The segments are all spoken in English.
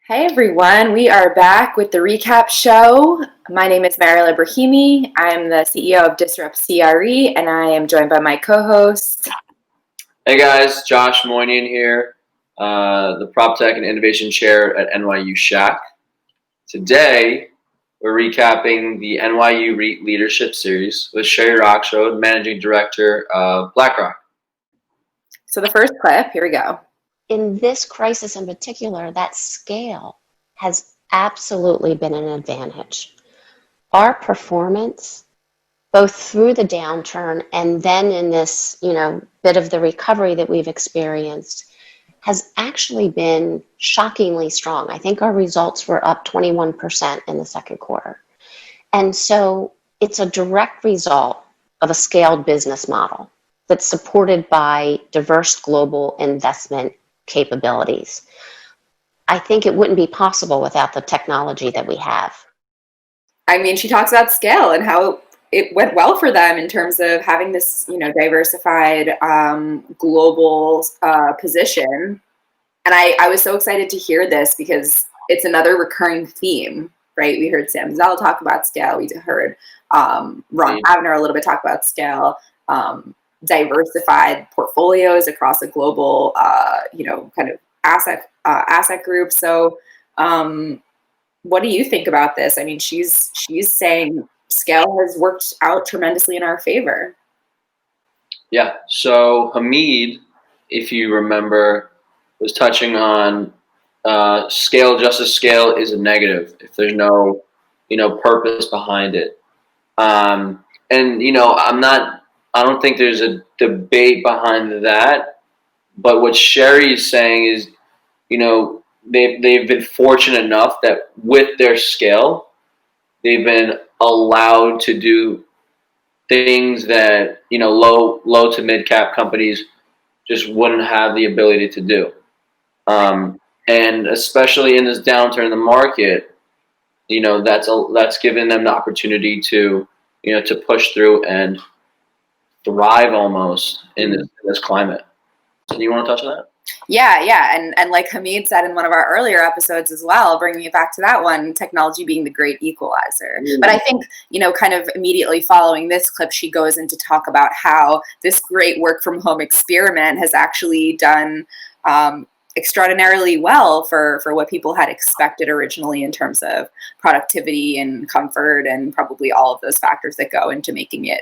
Hey everyone, we are back with the recap show. My name is Mariel Ebrahimi. I'm the CEO of DisruptCRE, and I am joined by my co-host. Hey guys, Josh Moinian here, the PropTech and Innovation Chair at NYU Schack. Today, we're recapping the NYU REIT Leadership Series with Sherry Rexroad, Managing Director of BlackRock. So the first clip, here we go. In this crisis in particular, that scale has absolutely been an advantage. Our performance, both through the downturn and then in this, bit of the recovery that we've experienced, has actually been shockingly strong. I think our results were up 21% in the second quarter. And so it's a direct result of a scaled business model that's supported by diverse global investment capabilities. I think it wouldn't be possible without the technology that we have. I mean, she talks about scale and how it went well for them in terms of having this, diversified global position. And I was so excited to hear this because it's another recurring theme, right? We heard Sam Zell talk about scale. We heard Ron Avner a little bit talk about scale. Diversified portfolios across a global, kind of asset group. So, what do you think about this? I mean, she's saying scale has worked out tremendously in our favor. Yeah. So Hamid, if you remember, was touching on scale. Just as scale is a negative if there's no, purpose behind it. I don't think there's a debate behind that, but what Sherry is saying is, they've been fortunate enough that with their scale, they've been allowed to do things that, low to mid cap companies just wouldn't have the ability to do. And especially in this downturn in the market, that's given them the opportunity to, to push through and thrive almost in this climate. So do you want to touch on that? Yeah. And like Hamid said in one of our earlier episodes as well, bringing it back to that one, technology being the great equalizer. Mm-hmm. But I think, kind of immediately following this clip, she goes into talk about how this great work from home experiment has actually done extraordinarily well for what people had expected originally in terms of productivity and comfort and probably all of those factors that go into making it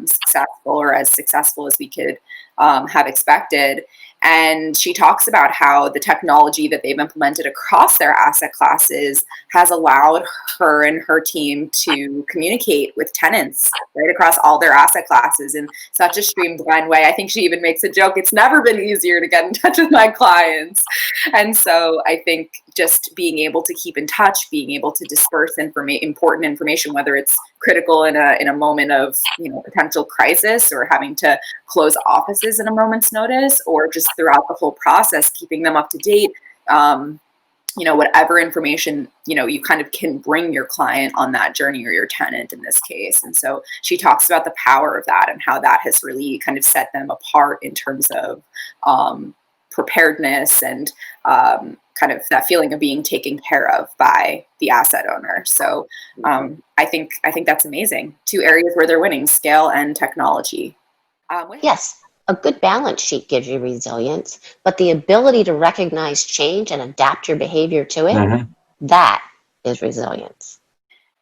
successful or as successful as we could have expected. And she talks about how the technology that they've implemented across their asset classes has allowed her and her team to communicate with tenants right across all their asset classes in such a streamlined way. I think she even makes a joke, it's never been easier to get in touch with my clients. And so I think just being able to keep in touch, being able to disperse important information, whether it's critical in a moment of potential crisis or having to close offices in a moment's notice, or just throughout the whole process, keeping them up to date, whatever information, you kind of can bring your client on that journey, or your tenant in this case. And so she talks about the power of that and how that has really kind of set them apart in terms of preparedness and kind of that feeling of being taken care of by the asset owner. So I think that's amazing. Two areas where they're winning: scale and technology. Yes, a good balance sheet gives you resilience, but the ability to recognize change and adapt your behavior to it, that is resilience.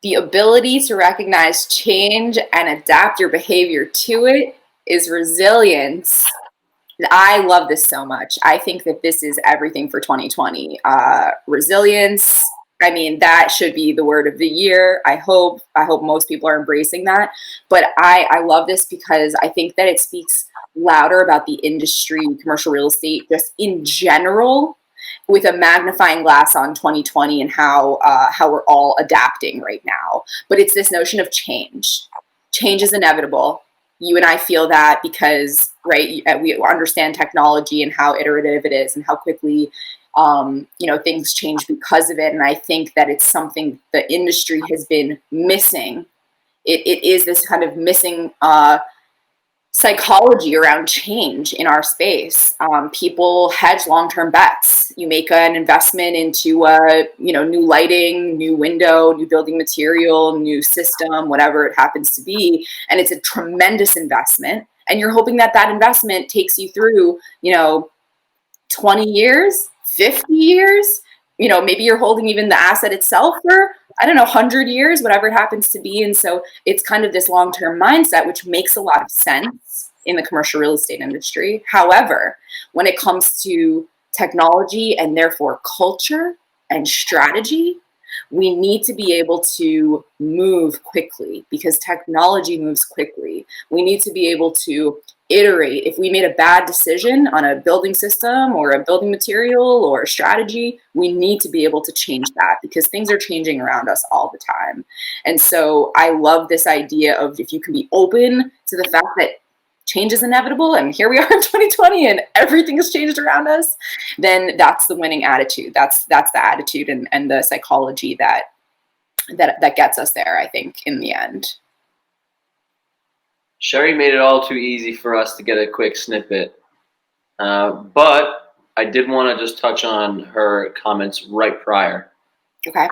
The ability to recognize change and adapt your behavior to it is resilience. I love this so much. I think that this is everything for 2020. Resilience. I mean, that should be the word of the year. I hope most people are embracing that. But I love this because I think that it speaks louder about the industry, commercial real estate, just in general, with a magnifying glass on 2020 and how we're all adapting right now. But it's this notion of change. Change is inevitable. You and I feel that because, right, we understand technology and how iterative it is and how quickly, things change because of it. And I think that it's something the industry has been missing. It is this kind of missing psychology around change in our space. People hedge long-term bets. You make an investment into new lighting, new window, new building material, new system, whatever it happens to be, and it's a tremendous investment. And you're hoping that that investment takes you through, 20 years, 50 years. Maybe you're holding even the asset itself for, 100 years, whatever it happens to be. And so it's kind of this long-term mindset, which makes a lot of sense in the commercial real estate industry. However, when it comes to technology and therefore culture and strategy, we need to be able to move quickly because technology moves quickly. We need to be able to iterate. If we made a bad decision on a building system or a building material or a strategy, we need to be able to change that because things are changing around us all the time. And so I love this idea of if you can be open to the fact that change is inevitable, and here we are in 2020 and everything has changed around us, then that's the winning attitude. That's the attitude and the psychology that gets us there, I think, in the end. Sherry made it all too easy for us to get a quick snippet, but I did want to just touch on her comments right prior. Okay.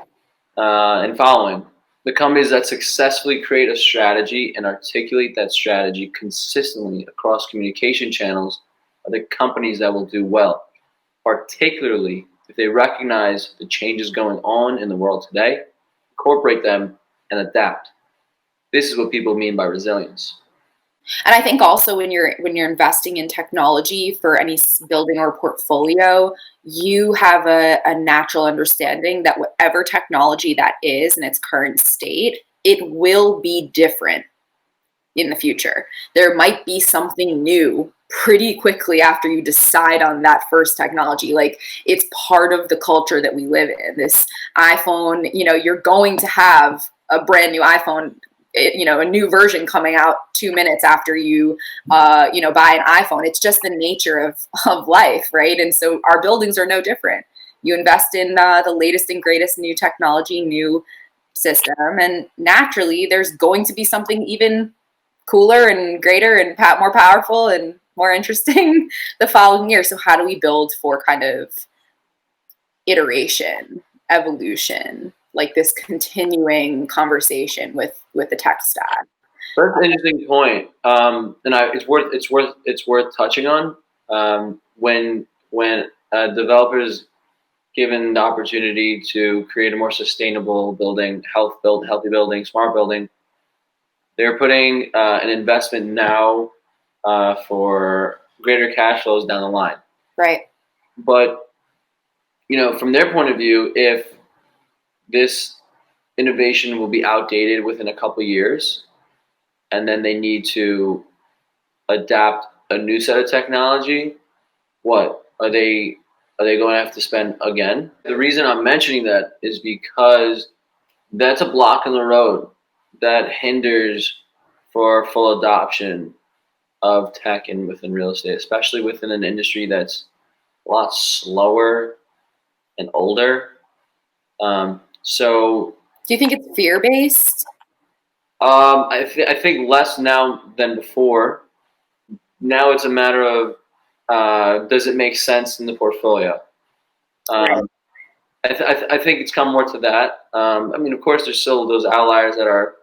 And following. The companies that successfully create a strategy and articulate that strategy consistently across communication channels are the companies that will do well, particularly if they recognize the changes going on in the world today, incorporate them, and adapt. This is what people mean by resilience. And I think also when you're investing in technology for any building or portfolio, you have a natural understanding that whatever technology that is in its current state, it will be different in the future. There might be something new pretty quickly after you decide on that first technology. Like, it's part of the culture that we live in. This iPhone, you're going to have a brand new iPhone, a new version coming out 2 minutes after you, buy an iPhone. It's just the nature of life, right? And so our buildings are no different. You invest in the latest and greatest new technology, new system, and naturally there's going to be something even cooler and greater and more powerful and more interesting the following year. So how do we build for kind of iteration, evolution, like this continuing conversation with the tech stack? That's an interesting point, and it's worth touching on. When developers given the opportunity to create a more sustainable building, healthy building, smart building, they're putting an investment now for greater cash flows down the line. Right. But from their point of view, if this innovation will be outdated within a couple of years, and then they need to adapt a new set of technology, what are they going to have to spend again? The reason I'm mentioning that is because that's a block in the road that hinders for full adoption of tech and within real estate, especially within an industry that's a lot slower and older. So, do you think it's fear-based? I think less now than before. Now it's a matter of does it make sense in the portfolio? Right. I think it's come more to that. Of course, there's still those outliers that are,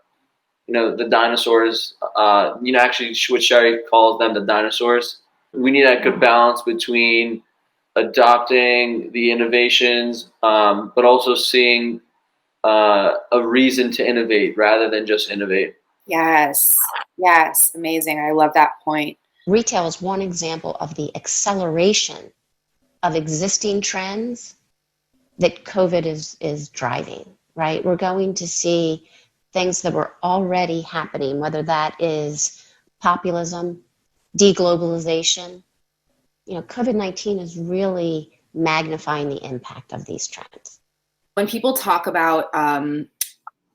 the dinosaurs. Actually, what Sherry calls them, the dinosaurs. We need that good balance between adopting the innovations, but also seeing a reason to innovate rather than just innovate. Yes, amazing. I love that point. Retail is one example of the acceleration of existing trends that COVID is driving, right? We're going to see things that were already happening, whether that is populism, deglobalization. COVID-19 is really magnifying the impact of these trends. When people talk about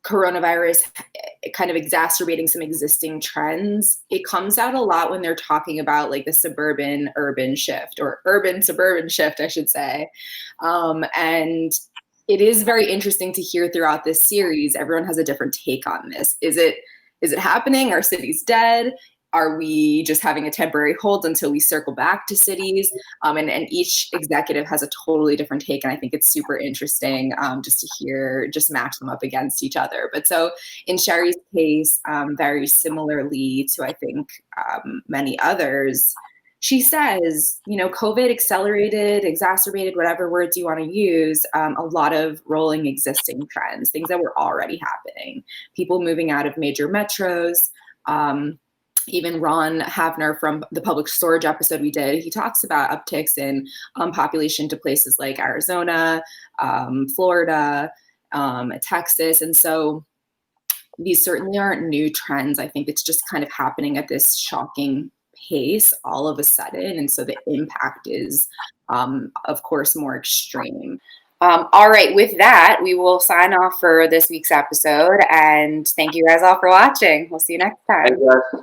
coronavirus kind of exacerbating some existing trends, it comes out a lot when they're talking about like the suburban urban shift, or urban suburban shift, I should say. And it is very interesting to hear throughout this series, everyone has a different take on this. Is it happening? Are cities dead? are we just having a temporary hold until we circle back to cities? And each executive has a totally different take. And I think it's super interesting just to hear, just match them up against each other. But so in Sherry's case, very similarly to, I think, many others, she says, COVID accelerated, exacerbated, whatever words you want to use, a lot of rolling existing trends, things that were already happening. People moving out of major metros. Even Ron Havner from the public storage episode we did, he talks about upticks in population to places like Arizona, Florida, Texas. And so these certainly aren't new trends. I think it's just kind of happening at this shocking pace all of a sudden. And so the impact is, of course, more extreme. All right, with that, we will sign off for this week's episode. And thank you guys all for watching. We'll see you next time. Thanks, guys.